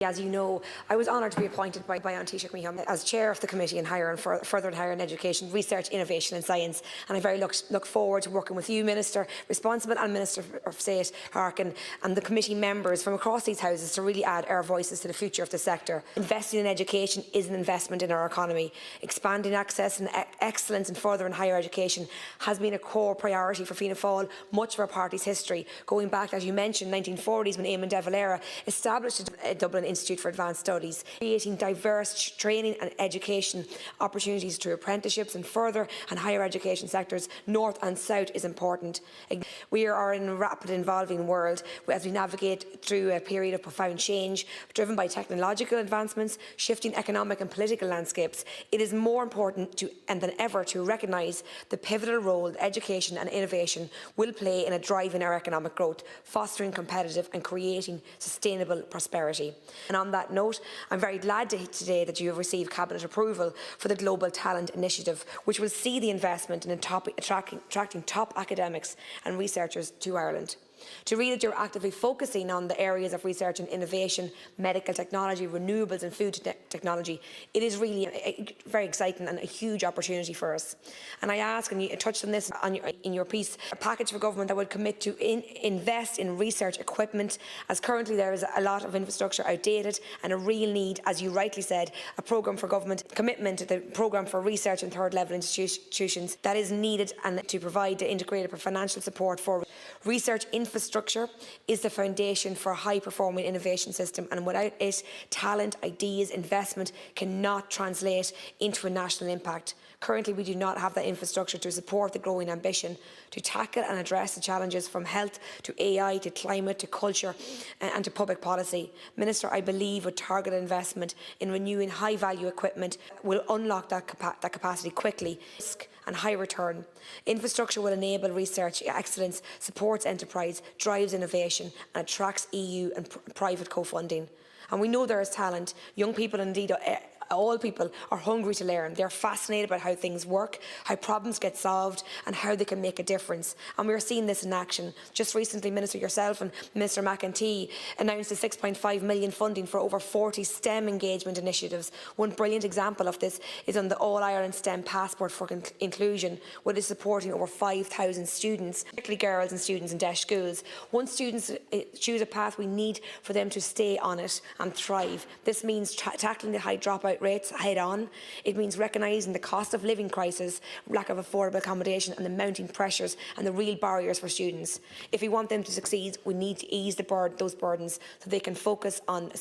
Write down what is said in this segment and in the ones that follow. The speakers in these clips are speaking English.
As you know, I was honoured to be appointed by Erin McGreehan as Chair of the Committee on Higher and Further and Higher Education, Research, Innovation and Science, and I very look forward to working with you, Minister Responsible and Minister of State Harkin, and the committee members from across these houses to really add our voices to the future of the sector. Investing in education is an investment in our economy. Expanding access and excellence in further and higher education has been a core priority for Fianna Fáil much of our party's history, going back, as you mentioned, 1940s when Eamon de Valera established Dublin Institute for Advanced Studies, creating diverse training and education opportunities through apprenticeships and further and higher education sectors, north and south, is important. We are in a rapid evolving world as we navigate through a period of profound change driven by technological advancements, shifting economic and political landscapes. It is more important than ever to recognise the pivotal role that education and innovation will play in driving our economic growth, fostering competitive and creating sustainable prosperity. And on that note, I'm very glad today that you have received Cabinet approval for the Global Talent Initiative, which will see the investment in attracting top academics and researchers to Ireland. To read that you're actively focusing on the areas of research and innovation, medical technology, renewables and food technology, it is really very exciting and a huge opportunity for us. And I ask, and you touched on this in your piece, a package for government that would commit to invest in research equipment, as currently there is a lot of infrastructure outdated and a real need, as you rightly said, a programme for government commitment to the programme for research and third level institutions that is needed, and to provide the integrated financial support for research. Infrastructure is the foundation for a high-performing innovation system, and without it, talent, ideas, investment cannot translate into a national impact. Currently, we do not have the infrastructure to support the growing ambition to tackle and address the challenges from health to AI to climate to culture and to public policy. Minister, I believe with targeted investment in renewing high-value equipment will unlock that capacity quickly and high return. Infrastructure will enable research excellence, supports enterprise, drives innovation and attracts EU and private co-funding. And we know there is talent. Young people, indeed all people, are hungry to learn. They are fascinated about how things work, how problems get solved and how they can make a difference. And we are seeing this in action. Just recently, Minister, yourself and Minister McEntee announced a 6.5 million funding for over 40 STEM engagement initiatives. One brilliant example of this is on the All-Ireland STEM Passport for Inclusion, which is supporting over 5,000 students, particularly girls and students in DEIS schools. Once students choose a path, we need for them to stay on it and thrive. This means tackling the high dropout rates head on. It means recognising the cost of living crisis, lack of affordable accommodation and the mounting pressures and the real barriers for students. If we want them to succeed, we need to ease those burdens so they can focus on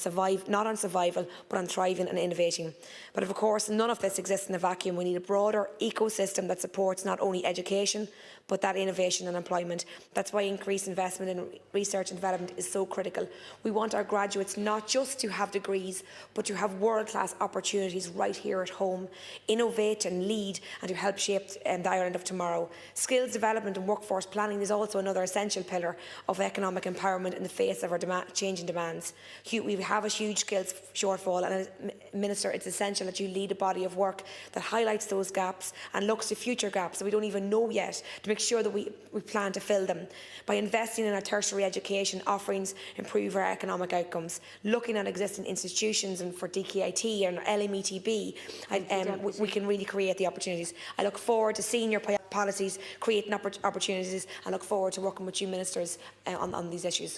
not on survival but on thriving and innovating. But of course, none of this exists in a vacuum. We need a broader ecosystem that supports not only education but that innovation and employment. That's why increased investment in research and development is so critical. We want our graduates not just to have degrees but to have world-class opportunities right here at home, innovate and lead and to help shape the Ireland of tomorrow. Skills development and workforce planning is also another essential pillar of economic empowerment in the face of our changing demands. We have a huge skills shortfall, and as Minister, it's essential that you lead a body of work that highlights those gaps and looks to future gaps that we don't even know yet, to make sure that we plan to fill them. By investing in our tertiary education offerings, improve our economic outcomes. Looking at existing institutions and for DKIT and LMETB, we can really create the opportunities. I look forward to seeing your policies, creating opportunities, and look forward to working with you ministers on these issues.